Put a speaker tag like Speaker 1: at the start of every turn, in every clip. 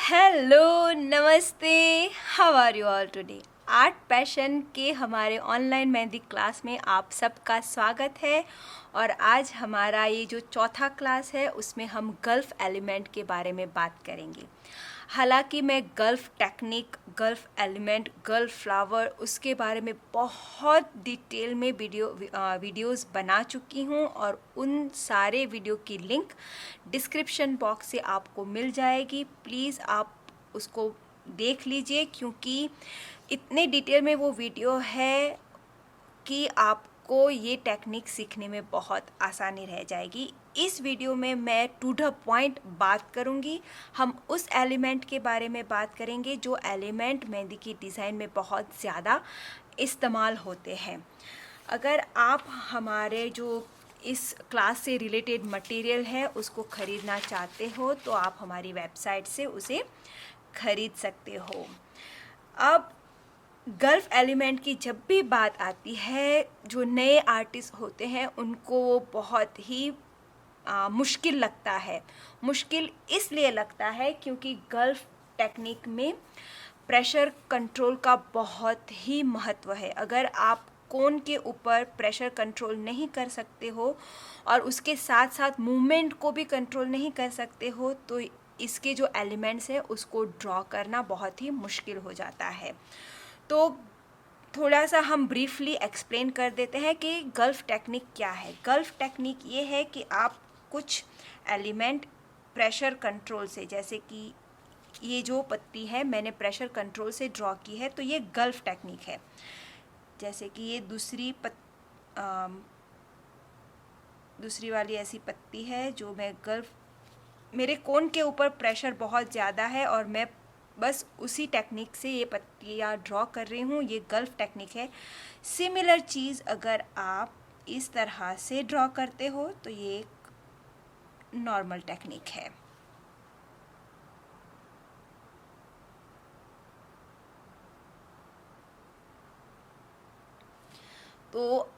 Speaker 1: Hello, नमस्ते। How are you all today? Art passion के हमारे ऑनलाइन मेहंदी क्लास में आप सबका स्वागत है। और आज हमारा ये जो चौथा क्लास है उसमें हम गल्फ एलिमेंट के बारे में बात करेंगे। हालांकि मैं gulf technique, gulf element, gulf flower उसके बारे में बहुत डिटेल में वीडियोस बना चुकी हूँ और उन सारे वीडियो की लिंक डिस्क्रिप्शन बॉक्स से आपको मिल जाएगी। प्लीज़ आप उसको देख लीजिए क्योंकि इतने डिटेल में वो वीडियो है कि आपको ये टेक्निक सीखने में बहुत आसानी रह जाएगी। इस वीडियो में मैं टू द पॉइंट बात करूंगी। हम उस एलिमेंट के बारे में बात करेंगे जो एलिमेंट मेहंदी की डिज़ाइन में बहुत ज़्यादा इस्तेमाल होते हैं। अगर आप हमारे जो इस क्लास से रिलेटेड मटेरियल है उसको ख़रीदना चाहते हो तो आप हमारी वेबसाइट से उसे खरीद सकते हो। अब गल्फ एलिमेंट की जब भी बात आती है, जो नए आर्टिस्ट होते हैं उनको वो बहुत ही मुश्किल लगता है। मुश्किल इसलिए लगता है क्योंकि गल्फ टेक्निक में प्रेशर कंट्रोल का बहुत ही महत्व है। अगर आप कोन के ऊपर प्रेशर कंट्रोल नहीं कर सकते हो और उसके साथ साथ मूवमेंट को भी कंट्रोल नहीं कर सकते हो तो इसके जो एलिमेंट्स हैं उसको ड्रॉ करना बहुत ही मुश्किल हो जाता है। तो थोड़ा सा हम ब्रीफली एक्सप्लेन कर देते हैं कि गल्फ टेक्निक क्या है। गल्फ टेक्निक ये है कि आप कुछ एलिमेंट प्रेशर कंट्रोल से, जैसे कि ये जो पत्ती है मैंने प्रेशर कंट्रोल से ड्रॉ की है तो ये गल्फ टेक्निक है। जैसे कि ये दूसरी वाली ऐसी पत्ती है जो मैं गल्फ, मेरे कोन के ऊपर प्रेशर बहुत ज़्यादा है और मैं बस उसी टेक्निक से ये पत्तियाँ ड्रॉ कर रही हूँ, ये गल्फ टेक्निक है। सिमिलर चीज़ अगर आप इस तरह से ड्रॉ करते हो तो ये एक नॉर्मल टेक्निक है। तो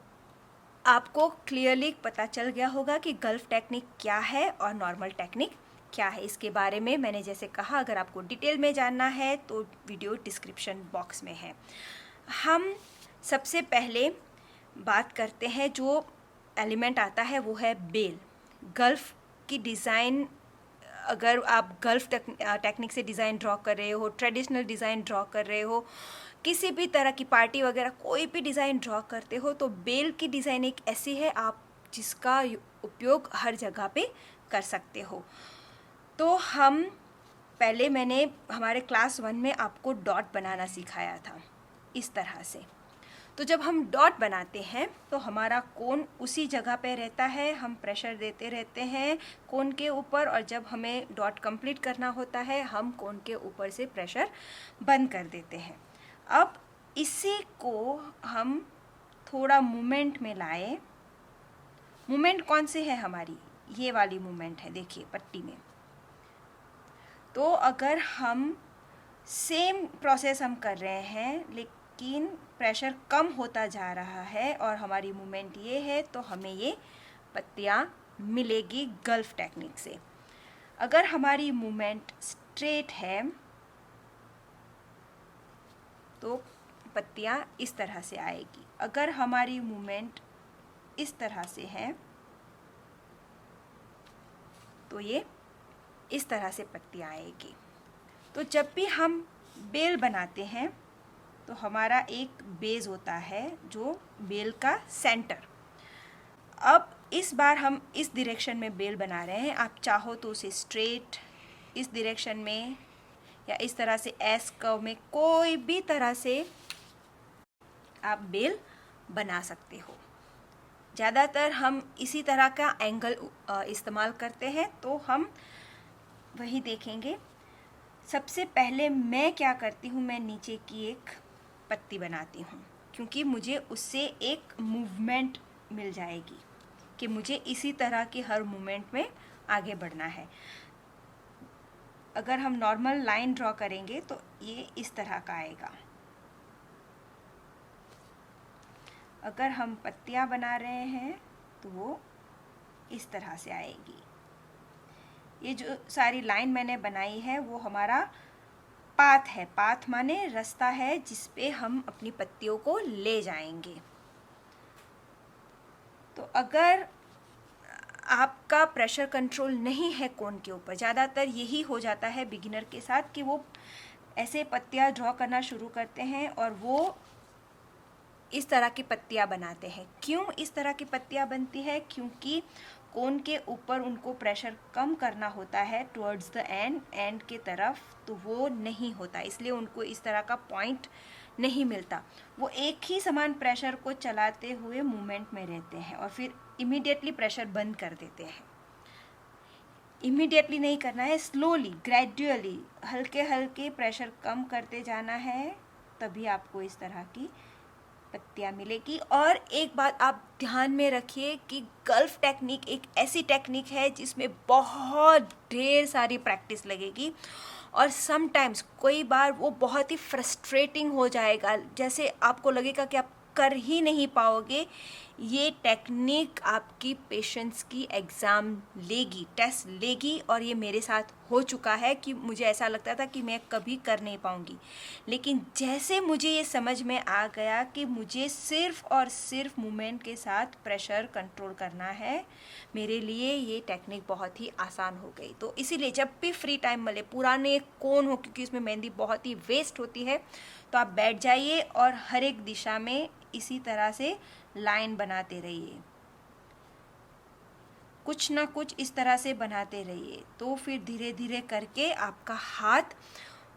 Speaker 1: आपको क्लियरली पता चल गया होगा कि गल्फ टेक्निक क्या है और नॉर्मल टेक्निक क्या है। इसके बारे में मैंने जैसे कहा, अगर आपको डिटेल में जानना है तो वीडियो डिस्क्रिप्शन बॉक्स में है। हम सबसे पहले बात करते हैं, जो एलिमेंट आता है वो है बेल। गल्फ की डिज़ाइन, अगर आप गल्फ टेक्निक से डिज़ाइन ड्रॉ कर रहे हो, ट्रेडिशनल डिज़ाइन ड्रॉ कर रहे हो, किसी भी तरह की पार्टी वगैरह कोई भी डिज़ाइन ड्रॉ करते हो तो बेल की डिज़ाइन एक ऐसी है आप जिसका उपयोग हर जगह पे कर सकते हो। तो मैंने हमारे क्लास 1 में आपको डॉट बनाना सिखाया था इस तरह से। तो जब हम डॉट बनाते हैं तो हमारा कोन उसी जगह पे रहता है, हम प्रेशर देते रहते हैं कोन के ऊपर और जब हमें डॉट कंप्लीट करना होता है हम कोन के ऊपर से प्रेशर बंद कर देते हैं। अब इसी को हम थोड़ा मूवमेंट में लाए। मूवमेंट कौन से है हमारी? ये वाली मूवमेंट है, देखिए पट्टी में। तो अगर हम सेम प्रोसेस हम कर रहे हैं लेकिन प्रेशर कम होता जा रहा है और हमारी मूवमेंट ये है तो हमें ये पत्तियाँ मिलेगी गल्फ टेक्निक से। अगर हमारी मूवमेंट स्ट्रेट है तो पत्तियाँ इस तरह से आएगी। अगर हमारी मूवमेंट इस तरह से है तो ये इस तरह से पत्तियाँ आएगी। तो जब भी हम बेल बनाते हैं तो हमारा एक बेस होता है जो बेल का सेंटर। अब इस बार हम इस डायरेक्शन में बेल बना रहे हैं। आप चाहो तो उसे स्ट्रेट इस डायरेक्शन में या इस तरह से एस कर्व में कोई भी तरह से आप बेल बना सकते हो। ज़्यादातर हम इसी तरह का एंगल इस्तेमाल करते हैं तो हम वही देखेंगे। सबसे पहले मैं क्या करती हूँ, मैं नीचे की एक पत्ती बनाती हूँ क्योंकि मुझे उससे एक मूवमेंट मिल जाएगी कि मुझे इसी तरह की हर मूवमेंट में आगे बढ़ना है। अगर हम नॉर्मल लाइन ड्रॉ करेंगे तो ये इस तरह का आएगा। अगर हम पत्तियाँ बना रहे हैं तो वो इस तरह से आएगी। ये जो सारी लाइन मैंने बनाई है वो हमारा पाथ है। पाथ माने रास्ता है जिस पे हम अपनी पत्तियों को ले जाएंगे। तो अगर आपका प्रेशर कंट्रोल नहीं है कोन के ऊपर, ज़्यादातर यही हो जाता है बिगिनर के साथ कि वो ऐसे पत्तियाँ ड्रॉ करना शुरू करते हैं और वो इस तरह की पत्तियाँ बनाते हैं। क्यों इस तरह की पत्तियाँ बनती है? क्योंकि कोन के ऊपर उनको प्रेशर कम करना होता है टुवर्ड्स द एंड के तरफ, तो वो नहीं होता, इसलिए उनको इस तरह का पॉइंट नहीं मिलता। वो एक ही समान प्रेशर को चलाते हुए मूवमेंट में रहते हैं और फिर इमीडिएटली प्रेशर बंद कर देते हैं। इमीडिएटली नहीं करना है, स्लोली ग्रेजुअली हल्के हल्के प्रेशर कम करते जाना है, तभी आपको इस तरह की पत्तियाँ मिलेगी। और एक बात आप ध्यान में रखिए कि गल्फ टेक्निक एक ऐसी टेक्निक है जिसमें बहुत ढेर सारी प्रैक्टिस लगेगी और समटाइम्स कोई बार वो बहुत ही फ्रस्ट्रेटिंग हो जाएगा, जैसे आपको लगेगा कि आप कर ही नहीं पाओगे। ये टेक्निक आपकी पेशेंस की एग्ज़ाम लेगी, टेस्ट लेगी, और ये मेरे साथ हो चुका है कि मुझे ऐसा लगता था कि मैं कभी कर नहीं पाऊँगी, लेकिन जैसे मुझे ये समझ में आ गया कि मुझे सिर्फ़ और सिर्फ मूवमेंट के साथ प्रेशर कंट्रोल करना है, मेरे लिए ये टेक्निक बहुत ही आसान हो गई। तो इसीलिए जब भी फ्री टाइम मिले, पुराने कोन हो क्योंकि इसमें मेहंदी बहुत ही वेस्ट होती है, तो आप बैठ जाइए और हर एक दिशा में इसी तरह से लाइन बनाते रहिए, कुछ ना कुछ इस तरह से बनाते रहिए। तो फिर धीरे धीरे करके आपका हाथ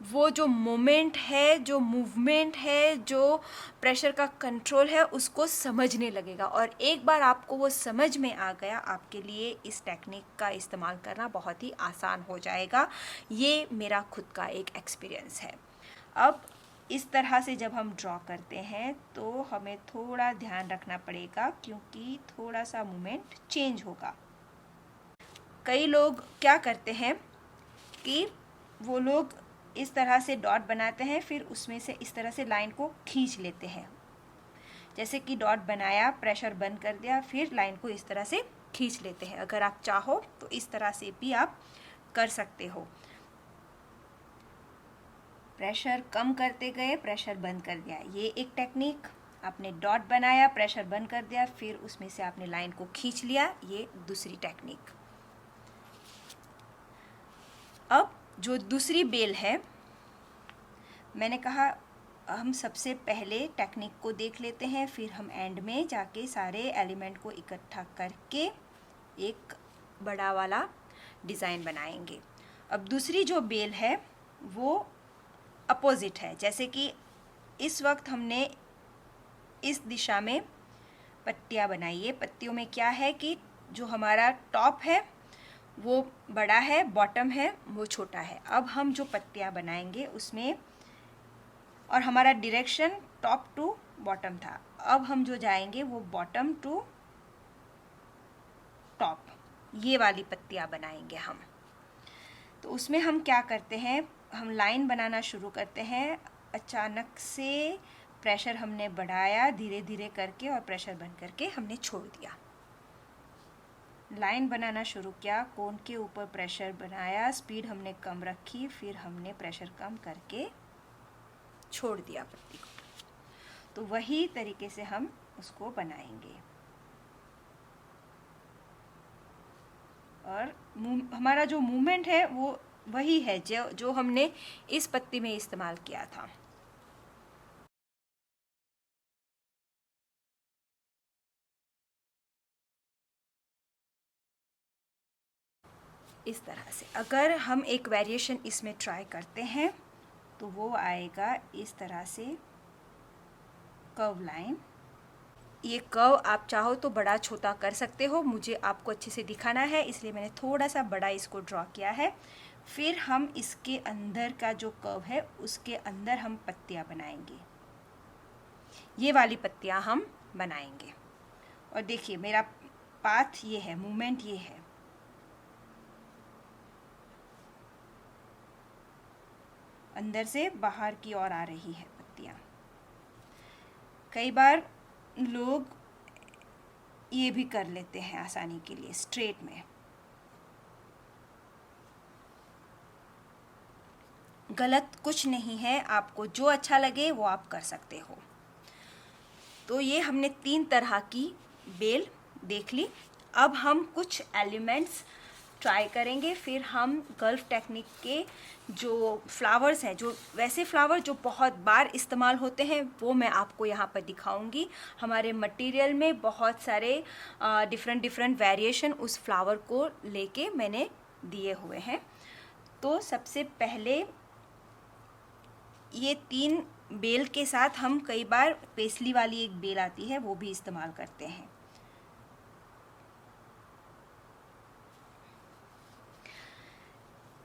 Speaker 1: वो जो मोमेंट है, जो मूवमेंट है, जो प्रेशर का कंट्रोल है, उसको समझने लगेगा। और एक बार आपको वो समझ में आ गया, आपके लिए इस टेक्निक का इस्तेमाल करना बहुत ही आसान हो जाएगा। ये मेरा खुद का एक एक्सपीरियंस है। अब इस तरह से जब हम ड्रॉ करते हैं तो हमें थोड़ा ध्यान रखना पड़ेगा क्योंकि थोड़ा सा मूवमेंट चेंज होगा। कई लोग क्या करते हैं कि वो लोग इस तरह से डॉट बनाते हैं, फिर उसमें से इस तरह से लाइन को खींच लेते हैं। जैसे कि डॉट बनाया, प्रेशर बंद कर दिया, फिर लाइन को इस तरह से खींच लेते हैं। अगर आप चाहो तो इस तरह से भी आप कर सकते हो। प्रेशर कम करते गए, प्रेशर बंद कर दिया, ये एक टेक्निक। आपने डॉट बनाया, प्रेशर बंद कर दिया, फिर उसमें से आपने लाइन को खींच लिया, ये दूसरी टेक्निक। अब जो दूसरी बेल है, मैंने कहा हम सबसे पहले टेक्निक को देख लेते हैं, फिर हम एंड में जाके सारे एलिमेंट को इकट्ठा करके एक बड़ा वाला डिज़ाइन बनाएंगे। अब दूसरी जो बेल है वो अपोजिट है। जैसे कि इस वक्त हमने इस दिशा में पत्तियाँ बनाई है। पत्तियों में क्या है कि जो हमारा टॉप है वो बड़ा है, बॉटम है वो छोटा है। अब हम जो पत्तियाँ बनाएंगे उसमें, और हमारा डायरेक्शन टॉप टू बॉटम था, अब हम जो जाएंगे वो बॉटम टू टॉप, ये वाली पत्तियाँ बनाएंगे हम। तो उसमें हम क्या करते हैं, हम लाइन बनाना शुरू करते हैं। अचानक से प्रेशर हमने बढ़ाया धीरे धीरे करके और प्रेशर बंद करके हमने छोड़ दिया। लाइन बनाना शुरू किया, कोन के ऊपर प्रेशर बनाया, स्पीड हमने कम रखी, फिर हमने प्रेशर कम करके छोड़ दिया पत्ती को। तो वही तरीके से हम उसको बनाएंगे। और हमारा जो मूवमेंट है वो वही है जो हमने इस पत्ती में इस्तेमाल किया था। इस तरह से अगर हम एक वेरिएशन इसमें ट्राई करते हैं तो वो आएगा इस तरह से कर्व लाइन। ये कर्व आप चाहो तो बड़ा छोटा कर सकते हो, मुझे आपको अच्छे से दिखाना है इसलिए मैंने थोड़ा सा बड़ा इसको ड्रॉ किया है। फिर हम इसके अंदर का जो कर्व है उसके अंदर हम पत्तियाँ बनाएंगे, ये वाली पत्तियाँ हम बनाएंगे। और देखिए मेरा पाथ ये है, मूवमेंट ये है। अंदर से बाहर की ओर आ रही है पत्तियाँ। कई बार लोग ये भी कर लेते हैं आसानी के लिए स्ट्रेट में। गलत कुछ नहीं है, आपको जो अच्छा लगे वो आप कर सकते हो। तो ये हमने 3 तरह की बेल देख ली। अब हम कुछ एलिमेंट्स ट्राई करेंगे, फिर हम गल्फ टेक्निक के जो फ्लावर्स हैं, जो वैसे फ्लावर जो बहुत बार इस्तेमाल होते हैं, वो मैं आपको यहाँ पर दिखाऊंगी। हमारे मटेरियल में बहुत सारे डिफरेंट वेरिएशन उस फ्लावर को लेके मैंने दिए हुए हैं। तो सबसे पहले ये 3 बेल के साथ हम कई बार पेस्ली वाली एक बेल आती है, वो भी इस्तेमाल करते हैं।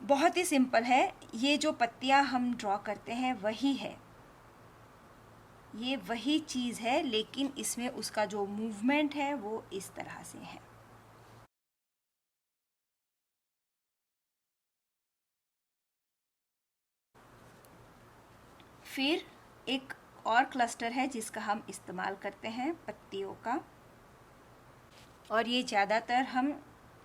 Speaker 1: बहुत ही सिंपल है, ये जो पत्तियां हम ड्रॉ करते हैं वही है, ये वही चीज़ है, लेकिन इसमें उसका जो मूवमेंट है वो इस तरह से है। फिर एक और क्लस्टर है जिसका हम इस्तेमाल करते हैं पत्तियों का, और ये ज़्यादातर हम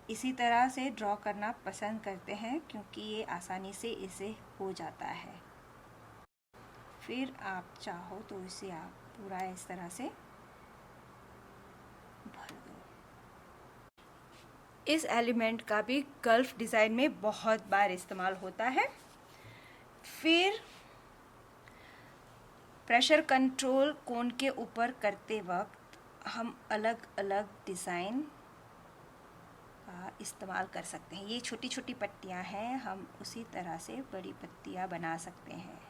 Speaker 1: इसी तरह से ड्रॉ करना पसंद करते हैं क्योंकि ये आसानी से इसे हो जाता है। फिर आप चाहो तो इसे आप पूरा इस तरह से भर दो। इस एलिमेंट का भी गल्फ डिज़ाइन में बहुत बार इस्तेमाल होता है। फिर प्रेशर कंट्रोल कोन के ऊपर करते वक्त हम अलग अलग डिज़ाइन का इस्तेमाल कर सकते हैं। ये छोटी छोटी पत्तियां हैं, हम उसी तरह से बड़ी पत्तियां बना सकते हैं।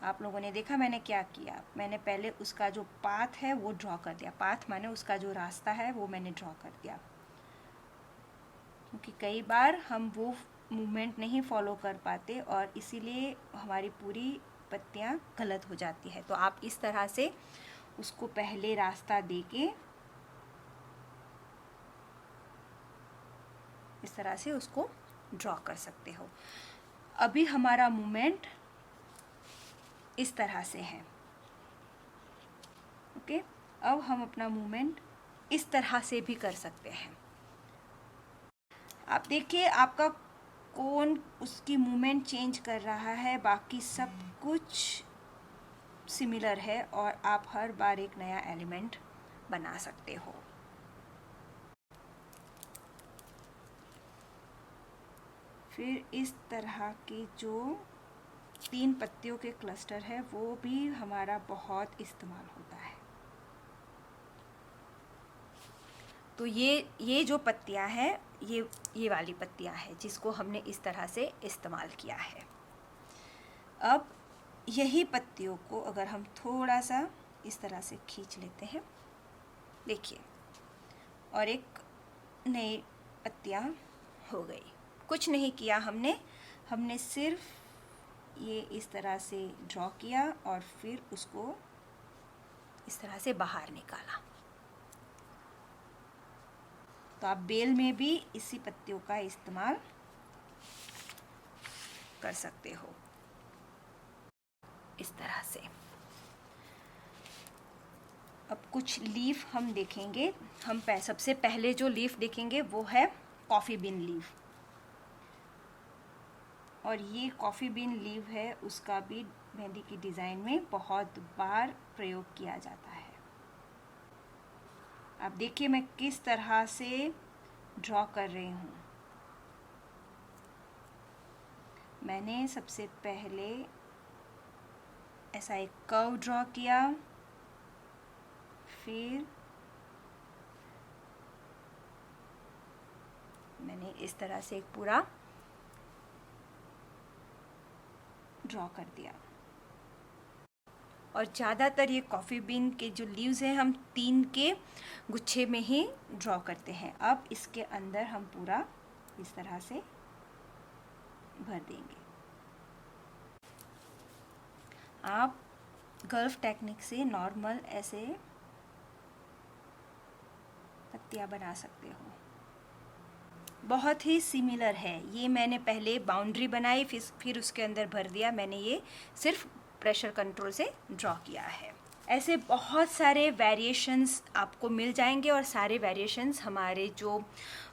Speaker 1: आप लोगों ने देखा मैंने क्या किया, मैंने पहले उसका जो पाथ है वो ड्रॉ कर दिया। पाथ माने उसका जो रास्ता है वो मैंने ड्रॉ कर दिया, क्योंकि कई बार हम वो मूवमेंट नहीं फॉलो कर पाते और इसीलिए हमारी पूरी पत्तियां गलत हो जाती है। तो आप इस तरह से उसको पहले रास्ता देके इस तरह से उसको ड्रॉ कर सकते हो। अभी हमारा मूवमेंट इस तरह से है, ओके। अब हम अपना मूवमेंट इस तरह से भी कर सकते हैं। आप देखिए आपका कोन उसकी मूवमेंट चेंज कर रहा है, बाकी सब कुछ सिमिलर है और आप हर बार एक नया एलिमेंट बना सकते हो। फिर इस तरह के जो 3 पत्तियों के क्लस्टर है वो भी हमारा बहुत इस्तेमाल होता है। तो ये जो पत्तियां हैं, ये वाली पत्तियां हैं जिसको हमने इस तरह से इस्तेमाल किया है। अब यही पत्तियों को अगर हम थोड़ा सा इस तरह से खींच लेते हैं, देखिए, और एक नई पत्तियां हो गई। कुछ नहीं किया हमने सिर्फ ये इस तरह से ड्रॉ किया और फिर उसको इस तरह से बाहर निकाला। तो आप बेल में भी इसी पत्तियों का इस्तेमाल कर सकते हो इस तरह से। अब कुछ लीफ हम देखेंगे। हम सबसे पहले जो लीफ देखेंगे वो है कॉफ़ी बीन लीफ, और ये कॉफ़ी बीन लीफ है, उसका भी मेहंदी की डिज़ाइन में बहुत बार प्रयोग किया जाता है। आप देखिए मैं किस तरह से ड्रॉ कर रही हूँ। मैंने सबसे पहले ऐसा एक कर्व ड्रॉ किया, फिर मैंने इस तरह से एक पूरा ड्रॉ कर दिया। और ज़्यादातर ये कॉफ़ी बीन के जो लीव्स हैं हम 3 के गुच्छे में ही ड्रॉ करते हैं। अब इसके अंदर हम पूरा इस तरह से भर देंगे। आप गल्फ टेक्निक से नॉर्मल ऐसे पत्तियां बना सकते हो, बहुत ही सिमिलर है। ये मैंने पहले बाउंड्री बनाई, फिर उसके अंदर भर दिया। मैंने ये सिर्फ प्रेशर कंट्रोल से ड्रॉ किया है। ऐसे बहुत सारे वेरिएशंस आपको मिल जाएंगे और सारे वेरिएशंस हमारे जो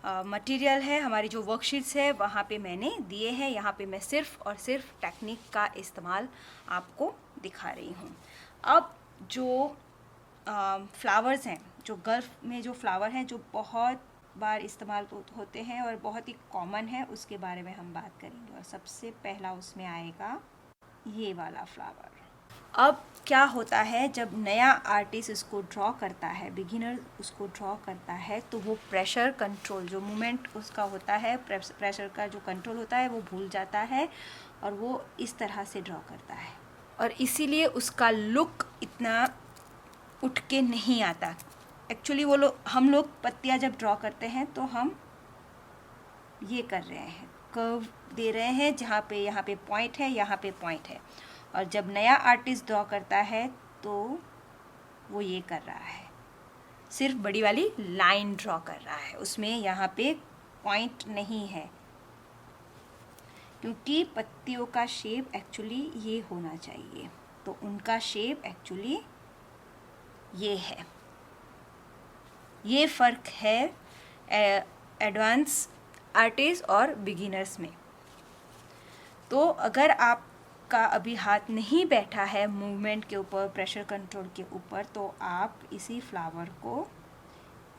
Speaker 1: मटेरियल है, हमारी जो वर्कशीट्स है वहाँ पे मैंने दिए हैं। यहाँ पे मैं सिर्फ़ और सिर्फ टेक्निक का इस्तेमाल आपको दिखा रही हूँ। अब जो फ्लावर्स हैं, जो गल्फ़ में जो फ्लावर हैं जो बहुत बार इस्तेमाल होते हैं और बहुत ही कॉमन है, उसके बारे में हम बात करेंगे। और सबसे पहला उसमें आएगा ये वाला फ्लावर। अब क्या होता है, जब नया आर्टिस्ट इसको ड्रॉ करता है, बिगिनर उसको ड्रॉ करता है, तो वो प्रेशर कंट्रोल, जो मूवमेंट उसका होता है, प्रेशर का जो कंट्रोल होता है वो भूल जाता है और वो इस तरह से ड्रॉ करता है और इसीलिए उसका लुक इतना उठ के नहीं आता। एक्चुअली हम लोग पत्तियाँ जब ड्रॉ करते हैं तो हम ये कर रहे हैं, कर्व दे रहे हैं, जहाँ पे यहाँ पे पॉइंट है, यहाँ पे पॉइंट है। और जब नया आर्टिस्ट ड्रॉ करता है तो वो ये कर रहा है, सिर्फ बड़ी वाली लाइन ड्रॉ कर रहा है, उसमें यहाँ पे पॉइंट नहीं है, क्योंकि पत्तियों का शेप एक्चुअली ये होना चाहिए, तो उनका शेप एक्चुअली ये है। ये फ़र्क है एडवांस आर्टिस्ट और बिगिनर्स में। तो अगर आपका अभी हाथ नहीं बैठा है मूवमेंट के ऊपर, प्रेशर कंट्रोल के ऊपर, तो आप इसी फ्लावर को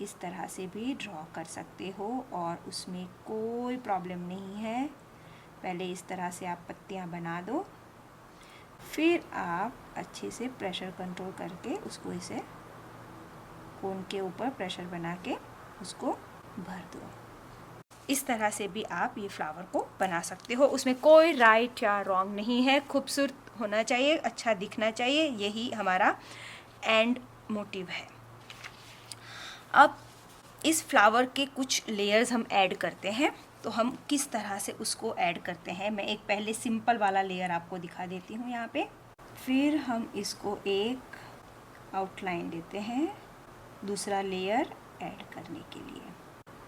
Speaker 1: इस तरह से भी ड्रॉ कर सकते हो और उसमें कोई प्रॉब्लम नहीं है। पहले इस तरह से आप पत्तियां बना दो, फिर आप अच्छे से प्रेशर कंट्रोल करके उसको इसे कोन के ऊपर प्रेशर बना के उसको भर दो। इस तरह से भी आप ये फ्लावर को बना सकते हो। उसमें कोई राइट या रॉन्ग नहीं है, खूबसूरत होना चाहिए, अच्छा दिखना चाहिए, यही हमारा एंड मोटिव है। अब इस फ्लावर के कुछ लेयर्स हम ऐड करते हैं, तो हम किस तरह से उसको ऐड करते हैं, मैं एक पहले सिंपल वाला लेयर आपको दिखा देती हूँ यहाँ पे। फिर हम इसको एक आउटलाइन देते हैं दूसरा लेयर ऐड करने के लिए।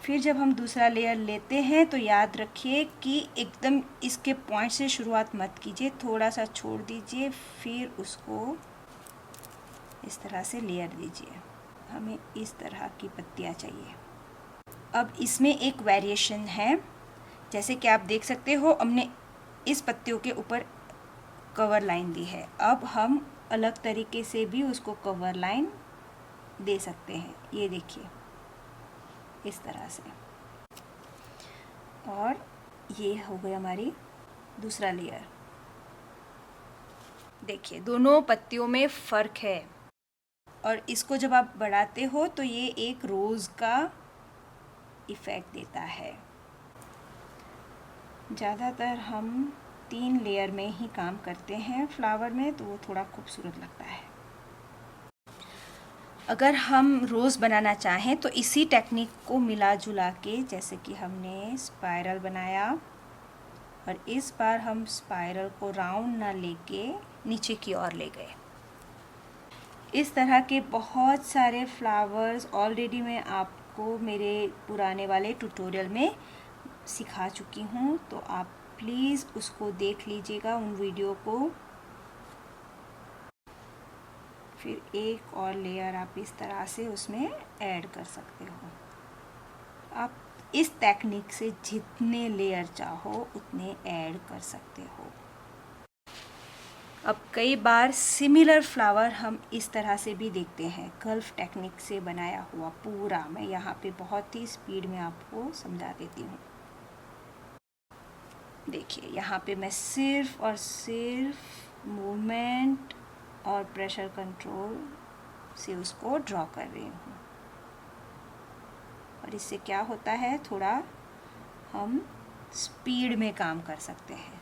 Speaker 1: फिर जब हम दूसरा लेयर लेते हैं तो याद रखिए कि एकदम इसके पॉइंट से शुरुआत मत कीजिए, थोड़ा सा छोड़ दीजिए, फिर उसको इस तरह से लेयर दीजिए। हमें इस तरह की पत्तियाँ चाहिए। अब इसमें एक वेरिएशन है, जैसे कि आप देख सकते हो, हमने इस पत्तियों के ऊपर कवर लाइन दी है। अब हम अलग तरीके से भी उसको कवर लाइन दे सकते हैं, ये देखिए इस तरह से। और ये हो गई हमारी दूसरा लेयर। देखिए दोनों पत्तियों में फ़र्क है और इसको जब आप बढ़ाते हो तो ये एक रोज़ का इफ़ेक्ट देता है। ज़्यादातर हम 3 लेयर में ही काम करते हैं फ्लावर में, तो वो थोड़ा खूबसूरत लगता है। अगर हम रोज़ बनाना चाहें तो इसी टेक्निक को मिला जुला के, जैसे कि हमने स्पाइरल बनाया और इस बार हम स्पाइरल को राउंड ना लेके नीचे की ओर ले गए। इस तरह के बहुत सारे फ्लावर्स ऑलरेडी मैं आपको मेरे पुराने वाले ट्यूटोरियल में सिखा चुकी हूँ, तो आप प्लीज़ उसको देख लीजिएगा, उन वीडियो को। फिर एक और लेयर आप इस तरह से उसमें ऐड कर सकते हो। आप इस टेक्निक से जितने लेयर चाहो उतने ऐड कर सकते हो। अब कई बार सिमिलर फ्लावर हम इस तरह से भी देखते हैं, गल्फ टेक्निक से बनाया हुआ पूरा। मैं यहाँ पे बहुत ही स्पीड में आपको समझा देती हूँ। देखिए यहाँ पे मैं सिर्फ और सिर्फ मूवमेंट और प्रेशर कंट्रोल से उसको ड्रॉ कर रही हूँ। और इससे क्या होता है, थोड़ा हम स्पीड में काम कर सकते हैं।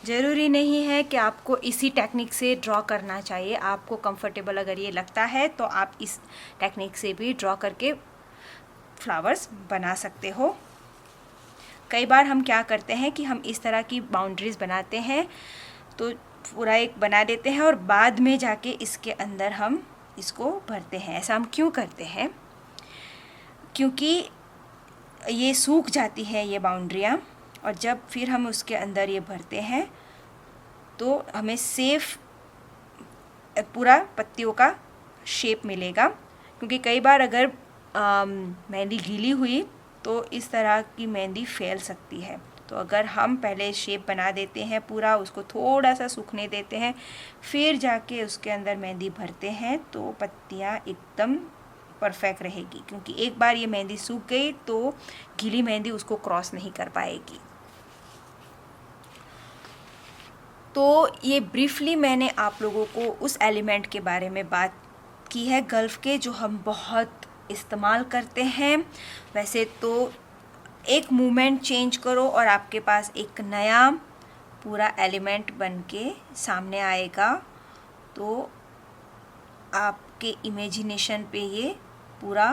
Speaker 1: ज़रूरी नहीं है कि आपको इसी टेक्निक से ड्रॉ करना चाहिए। आपको कंफर्टेबल अगर ये लगता है तो आप इस टेक्निक से भी ड्रॉ करके फ्लावर्स बना सकते हो। कई बार हम क्या करते हैं कि हम इस तरह की बाउंड्रीज बनाते हैं, तो पूरा एक बना देते हैं और बाद में जाके इसके अंदर हम इसको भरते हैं। ऐसा हम क्यों करते हैं? क्योंकि ये सूख जाती है ये बाउंड्रियाँ, और जब फिर हम उसके अंदर ये भरते हैं तो हमें सेफ़ पूरा पत्तियों का शेप मिलेगा। क्योंकि कई बार अगर मेहंदी गीली हुई तो इस तरह की मेहंदी फैल सकती है। तो अगर हम पहले शेप बना देते हैं पूरा, उसको थोड़ा सा सूखने देते हैं, फिर जाके उसके अंदर मेहंदी भरते हैं तो पत्तियाँ एकदम परफेक्ट रहेगी। क्योंकि एक बार ये मेहंदी सूख गई तो गीली मेहंदी उसको क्रॉस नहीं कर पाएगी। तो ये ब्रीफली मैंने आप लोगों को उस एलिमेंट के बारे में बात की है गल्फ के, जो हम बहुत इस्तेमाल करते हैं। वैसे तो एक मूवमेंट चेंज करो और आपके पास एक नया पूरा एलिमेंट बन के सामने आएगा। तो आपके इमेजिनेशन पे ये पूरा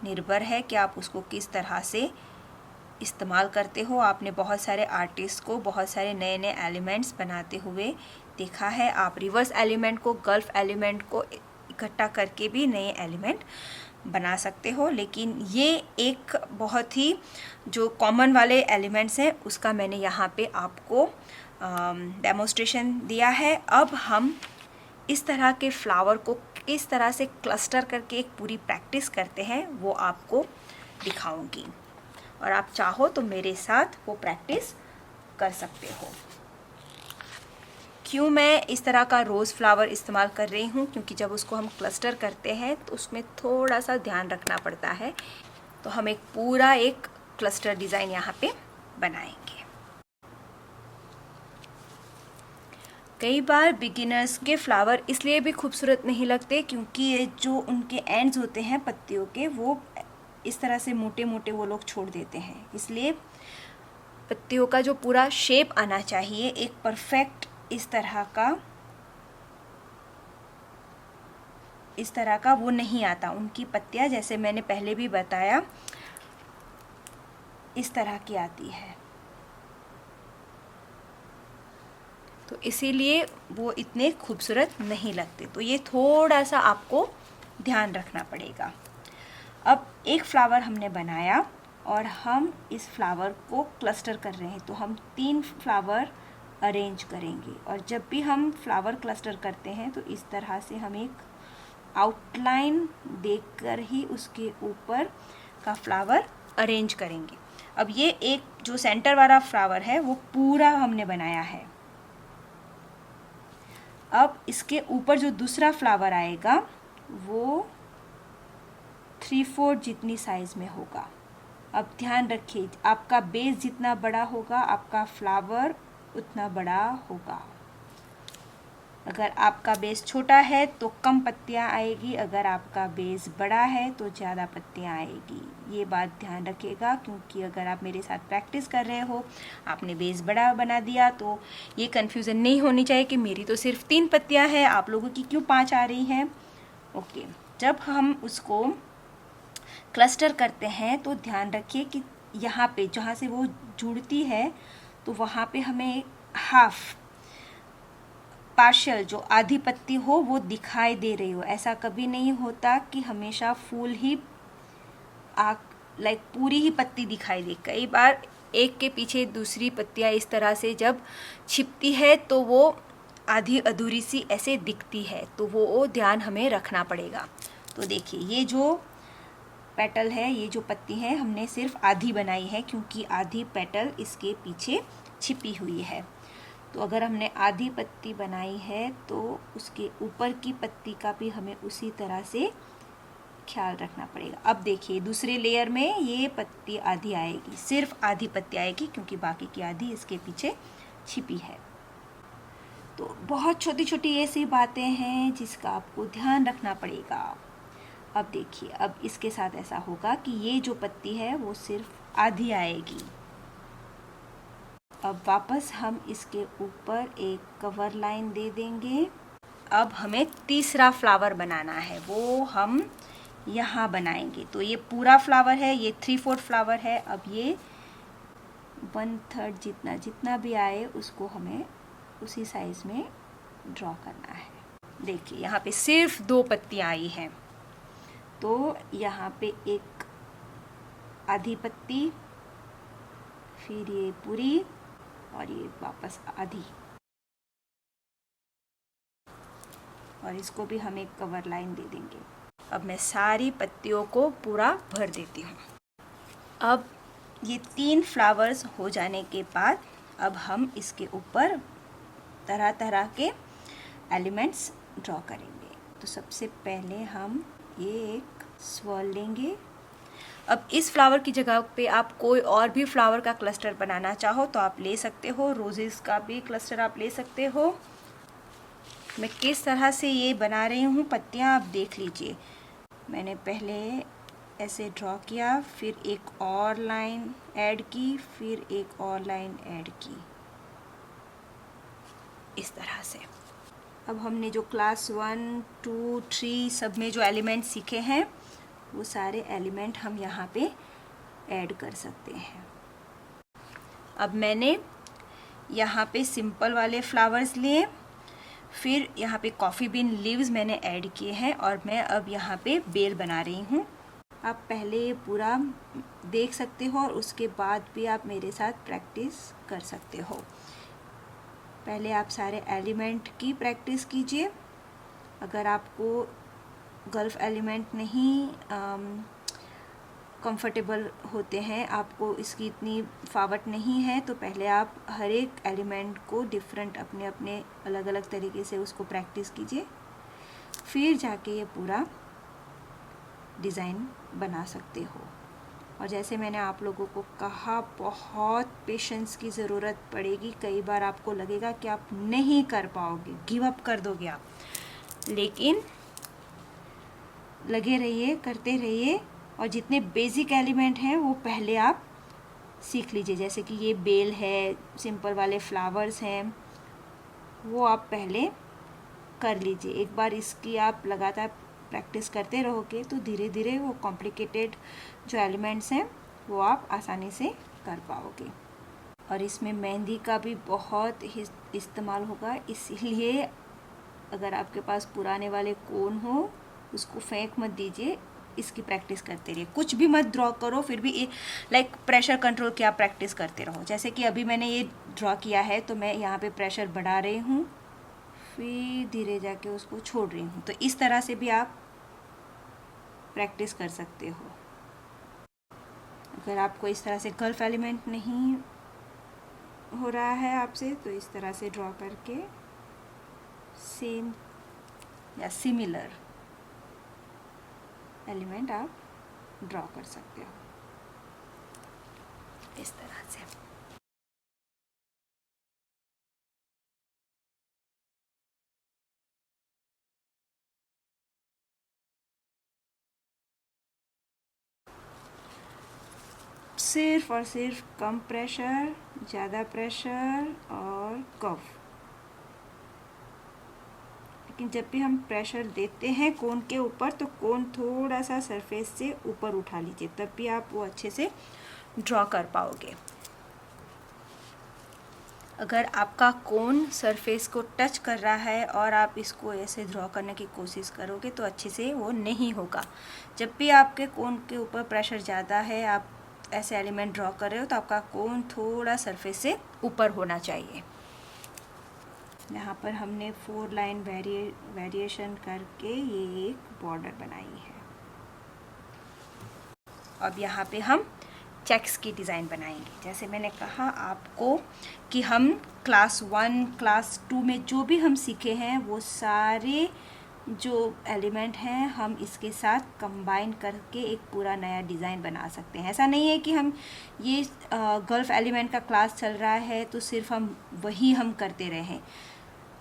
Speaker 1: निर्भर है कि आप उसको किस तरह से इस्तेमाल करते हो। आपने बहुत सारे आर्टिस्ट को बहुत सारे नए नए एलिमेंट्स बनाते हुए देखा है। आप रिवर्स एलिमेंट को, गल्फ एलिमेंट को इकट्ठा करके भी नए एलिमेंट बना सकते हो। लेकिन ये एक बहुत ही जो कॉमन वाले एलिमेंट्स हैं उसका मैंने यहाँ पे आपको डेमोन्स्ट्रेशन दिया है। अब हम इस तरह के फ्लावर को किस तरह से क्लस्टर करके एक पूरी प्रैक्टिस करते हैं वो आपको दिखाऊंगी, और आप चाहो तो मेरे साथ वो प्रैक्टिस कर सकते हो। क्यों मैं इस तरह का रोज़ फ्लावर इस्तेमाल कर रही हूँ? क्योंकि जब उसको हम क्लस्टर करते हैं तो उसमें थोड़ा सा ध्यान रखना पड़ता है। तो हम एक पूरा एक क्लस्टर डिज़ाइन यहाँ पे बनाएंगे। कई बार बिगिनर्स के फ्लावर इसलिए भी खूबसूरत नहीं लगते क्योंकि ये जो उनके एंड्स होते हैं पत्तियों के, वो इस तरह से मोटे मोटे वो लोग छोड़ देते हैं। इसलिए पत्तियों का जो पूरा शेप आना चाहिए एक परफेक्ट इस तरह का वो नहीं आता। उनकी पत्तियां, जैसे मैंने पहले भी बताया, इस तरह की आती है। तो इसीलिए वो इतने खूबसूरत नहीं लगते। तो ये थोड़ा सा आपको ध्यान रखना पड़ेगा। अब एक फ्लावर हमने बनाया और हम इस फ्लावर को क्लस्टर कर रहे हैं। तो हम 3 फ्लावर अरेंज करेंगे, और जब भी हम फ्लावर क्लस्टर करते हैं तो इस तरह से हम एक आउटलाइन देकर ही उसके ऊपर का फ्लावर अरेंज करेंगे। अब ये एक जो सेंटर वाला फ्लावर है वो पूरा हमने बनाया है। अब इसके ऊपर जो दूसरा फ्लावर आएगा वो 3/4 जितनी साइज में होगा। अब ध्यान रखिए, आपका बेस जितना बड़ा होगा आपका फ्लावर उतना बड़ा होगा। अगर आपका बेस छोटा है तो कम पत्तियां आएगी, अगर आपका बेस बड़ा है तो ज़्यादा पत्तियां आएगी। ये बात ध्यान रखिएगा, क्योंकि अगर आप मेरे साथ प्रैक्टिस कर रहे हो, आपने बेस बड़ा बना दिया, तो ये कन्फ्यूज़न नहीं होनी चाहिए कि मेरी तो सिर्फ 3 पत्तियां हैं, आप लोगों की क्यों 5 आ रही हैं। ओके, जब हम उसको क्लस्टर करते हैं तो ध्यान रखिए कि यहाँ पे जहाँ से वो जुड़ती है तो वहाँ पे हमें हाफ पार्शियल जो आधी पत्ती हो वो दिखाई दे रही हो। ऐसा कभी नहीं होता कि हमेशा फूल ही पूरी ही पत्ती दिखाई दे। कई बार एक के पीछे दूसरी पत्तियाँ इस तरह से जब छिपती है तो वो आधी अधूरी सी ऐसे दिखती है, तो वो ध्यान हमें रखना पड़ेगा। तो देखिए, ये जो पेटल है, ये जो पत्ती है, हमने सिर्फ आधी बनाई है क्योंकि आधी पेटल इसके पीछे छिपी हुई है। तो अगर हमने आधी पत्ती बनाई है तो उसके ऊपर की पत्ती का भी हमें उसी तरह से ख्याल रखना पड़ेगा। अब देखिए, दूसरे लेयर में ये पत्ती आधी आएगी, सिर्फ आधी पत्ती आएगी क्योंकि बाकी की आधी इसके पीछे छिपी है। तो बहुत छोटी छोटी ऐसी बातें हैं जिसका आपको ध्यान रखना पड़ेगा। अब देखिए, अब इसके साथ ऐसा होगा कि ये जो पत्ती है वो सिर्फ आधी आएगी। अब वापस हम इसके ऊपर एक कवर लाइन दे देंगे। अब हमें तीसरा फ्लावर बनाना है, वो हम यहाँ बनाएंगे। तो ये पूरा फ्लावर है, ये 3/4 फ्लावर है। अब ये 1/3 जितना भी आए उसको हमें उसी साइज में ड्रॉ करना है। देखिए, यहाँ पे सिर्फ 2 पत्तियाँ आई हैं, तो यहाँ पे एक आधी पत्ती, फिर ये पूरी, और ये वापस आधी। और इसको भी हम एक कवर लाइन दे देंगे। अब मैं सारी पत्तियों को पूरा भर देती हूँ। अब ये 3 फ्लावर्स हो जाने के बाद अब हम इसके ऊपर तरह तरह के एलिमेंट्स ड्रॉ करेंगे। तो सबसे पहले हम ये एक स्वर्ल लेंगे। अब इस फ्लावर की जगह पे आप कोई और भी फ्लावर का क्लस्टर बनाना चाहो तो आप ले सकते हो। रोजेस का भी क्लस्टर आप ले सकते हो। मैं किस तरह से ये बना रही हूँ पत्तियाँ आप देख लीजिए। मैंने पहले ऐसे ड्रॉ किया, फिर एक और लाइन ऐड की, फिर एक और लाइन ऐड की, इस तरह से। अब हमने जो क्लास 1, 2, 3 सब में जो एलिमेंट सीखे हैं वो सारे एलिमेंट हम यहाँ पे ऐड कर सकते हैं। अब मैंने यहाँ पे सिंपल वाले फ्लावर्स लिए, फिर यहाँ पे कॉफ़ी बीन लीव्स मैंने ऐड किए हैं और मैं अब यहाँ पे बेल बना रही हूँ। आप पहले पूरा देख सकते हो और उसके बाद भी आप मेरे साथ प्रैक्टिस कर सकते हो। पहले आप सारे एलिमेंट की प्रैक्टिस कीजिए। अगर आपको गल्फ एलिमेंट नहीं कंफर्टेबल होते हैं, आपको इसकी इतनी फावट नहीं है, तो पहले आप हर एक एलिमेंट को डिफरेंट अपने अपने अलग अलग तरीके से उसको प्रैक्टिस कीजिए, फिर जाके ये पूरा डिज़ाइन बना सकते हो। और जैसे मैंने आप लोगों को कहा, बहुत पेशेंस की ज़रूरत पड़ेगी। कई बार आपको लगेगा कि आप नहीं कर पाओगे, गिव अप कर दोगे आप, लेकिन लगे रहिए, करते रहिए। और जितने बेसिक एलिमेंट हैं वो पहले आप सीख लीजिए। जैसे कि ये बेल है, सिंपल वाले फ्लावर्स हैं, वो आप पहले कर लीजिए। एक बार इसकी आप लगातार प्रैक्टिस करते रहोगे तो धीरे धीरे वो कॉम्प्लिकेटेड जो एलिमेंट्स हैं वो आप आसानी से कर पाओगे। और इसमें मेहंदी का भी बहुत इस्तेमाल होगा, इसलिए अगर आपके पास पुराने वाले कोन हो उसको फेंक मत दीजिए, इसकी प्रैक्टिस करते रहिए। कुछ भी मत ड्रॉ करो, फिर भी लाइक प्रेशर कंट्रोल की आप प्रैक्टिस करते रहो। जैसे कि अभी मैंने ये ड्रॉ किया है तो मैं यहाँ पे प्रेशर बढ़ा रही हूँ, फिर धीरे जाके उसको छोड़ रही हूँ। तो इस तरह से भी आप प्रैक्टिस कर सकते हो। अगर आपको इस तरह से गल्फ एलिमेंट नहीं हो रहा है आपसे, तो इस तरह से ड्रॉ करके सेम या सिमिलर एलिमेंट आप ड्रॉ कर सकते हो, इस तरह से। सिर्फ और सिर्फ कम प्रेशर, ज़्यादा प्रेशर और कफ। लेकिन जब भी हम प्रेशर देते हैं कोन के ऊपर, तो कोन थोड़ा सा सरफेस से ऊपर उठा लीजिए, तब भी आप वो अच्छे से ड्रॉ कर पाओगे। अगर आपका कोन सरफेस को टच कर रहा है और आप इसको ऐसे ड्रॉ करने की कोशिश करोगे तो अच्छे से वो नहीं होगा। जब भी आपके कोन के ऊपर प्रेशर ज़्यादा है, आप ऐसे एलिमेंट ड्रॉ कर रहे हो, तो आपका कोन थोड़ा सरफेस से ऊपर होना चाहिए। यहाँ पर हमने 4 लाइन वेरिएशन करके ये एक बॉर्डर बनाई है। अब यहाँ पे हम चेक्स की डिज़ाइन बनाएंगे। जैसे मैंने कहा आपको कि हम क्लास 1, क्लास 2 में जो भी हम सीखे हैं वो सारे जो एलिमेंट हैं हम इसके साथ कंबाइन करके एक पूरा नया डिज़ाइन बना सकते हैं। ऐसा नहीं है कि हम ये गल्फ एलिमेंट का क्लास चल रहा है तो सिर्फ हम वही हम करते रहें।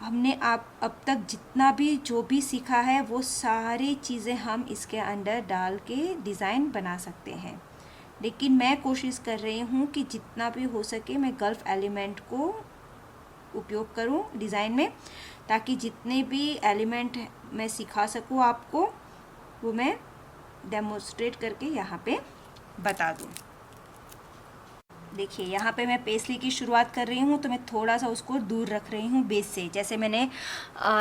Speaker 1: हमने आप अब तक जितना भी जो भी सीखा है वो सारी चीज़ें हम इसके अंदर डाल के डिज़ाइन बना सकते हैं। लेकिन मैं कोशिश कर रही हूँ कि जितना भी हो सके मैं गल्फ एलिमेंट को उपयोग करूँ डिज़ाइन में, ताकि जितने भी एलिमेंट मैं सिखा सकूँ आपको, वो मैं डेमोन्स्ट्रेट करके यहाँ पे बता दूँ। देखिए यहाँ पे मैं पेस्ली की शुरुआत कर रही हूँ तो मैं थोड़ा सा उसको दूर रख रही हूँ बेस से। जैसे मैंने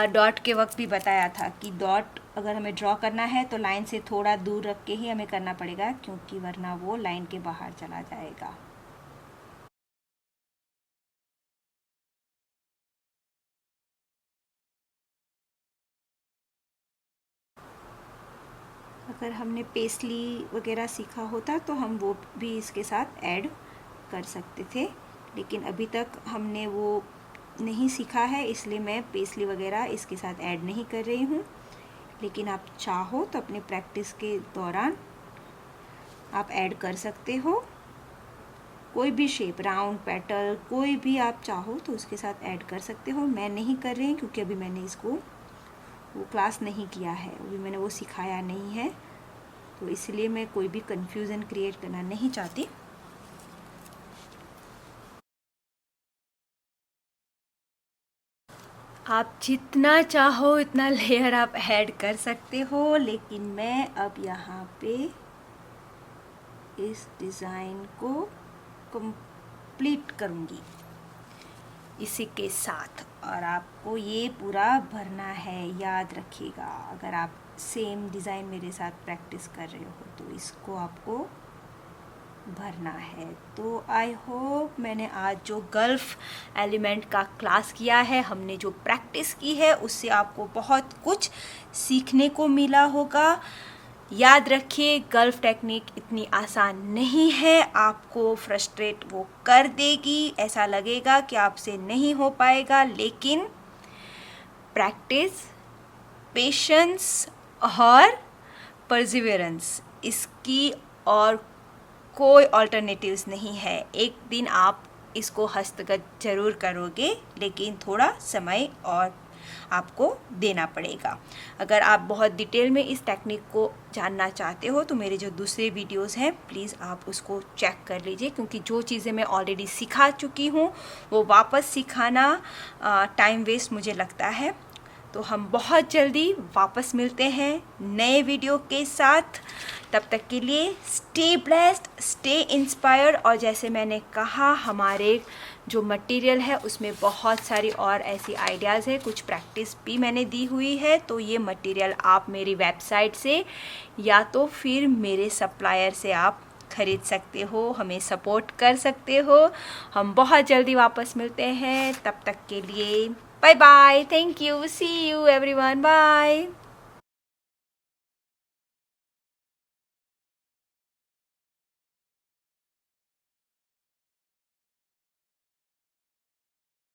Speaker 1: डॉट के वक्त भी बताया था कि डॉट अगर हमें ड्रॉ करना है तो लाइन से थोड़ा दूर रख के ही हमें करना पड़ेगा, क्योंकि वरना वो लाइन के बाहर चला जाएगा। अगर हमने पेस्ली वगैरह सीखा होता तो हम वो भी इसके साथ ऐड कर सकते थे, लेकिन अभी तक हमने वो नहीं सीखा है, इसलिए मैं पेस्ली वगैरह इसके साथ ऐड नहीं कर रही हूँ। लेकिन आप चाहो तो अपने प्रैक्टिस के दौरान आप ऐड कर सकते हो। कोई भी शेप, राउंड, पेटल, कोई भी आप चाहो तो उसके साथ ऐड कर सकते हो। मैं नहीं कर रही क्योंकि अभी मैंने इसको वो क्लास नहीं किया है, अभी मैंने वो सिखाया नहीं है, तो इसलिए मैं कोई भी कंफ्यूजन क्रिएट करना नहीं चाहती। आप जितना चाहो इतना लेयर आप ऐड कर सकते हो, लेकिन मैं अब यहाँ पे इस डिज़ाइन को कंप्लीट करूँगी इसी के साथ। और आपको ये पूरा भरना है, याद रखिएगा। अगर आप सेम डिज़ाइन मेरे साथ प्रैक्टिस कर रहे हो तो इसको आपको भरना है। तो आई होप मैंने आज जो गल्फ एलिमेंट का क्लास किया है, हमने जो प्रैक्टिस की है, उससे आपको बहुत कुछ सीखने को मिला होगा। याद रखिए, गल्फ टेक्निक इतनी आसान नहीं है, आपको फ्रस्ट्रेट वो कर देगी, ऐसा लगेगा कि आपसे नहीं हो पाएगा, लेकिन प्रैक्टिस, पेशेंस और परसिवियरेंस, इसकी और कोई अल्टरनेटिव्स नहीं है। एक दिन आप इसको हस्तगत ज़रूर करोगे, लेकिन थोड़ा समय और आपको देना पड़ेगा। अगर आप बहुत डिटेल में इस टेक्निक को जानना चाहते हो तो मेरे जो दूसरे वीडियोस हैं, प्लीज़ आप उसको चेक कर लीजिए, क्योंकि जो चीज़ें मैं ऑलरेडी सिखा चुकी हूँ वो वापस सिखाना टाइम वेस्ट मुझे लगता है। तो हम बहुत जल्दी वापस मिलते हैं नए वीडियो के साथ। तब तक के लिए स्टे ब्लेस्ड, स्टे इंस्पायर्ड। और जैसे मैंने कहा, हमारे जो मटेरियल है उसमें बहुत सारी और ऐसी आइडियाज़ है, कुछ प्रैक्टिस भी मैंने दी हुई है। तो ये मटेरियल आप मेरी वेबसाइट से या तो फिर मेरे सप्लायर से आप खरीद सकते हो, हमें सपोर्ट कर सकते हो। हम बहुत जल्दी वापस मिलते हैं, तब तक के लिए bye bye, thank you, see you everyone, bye.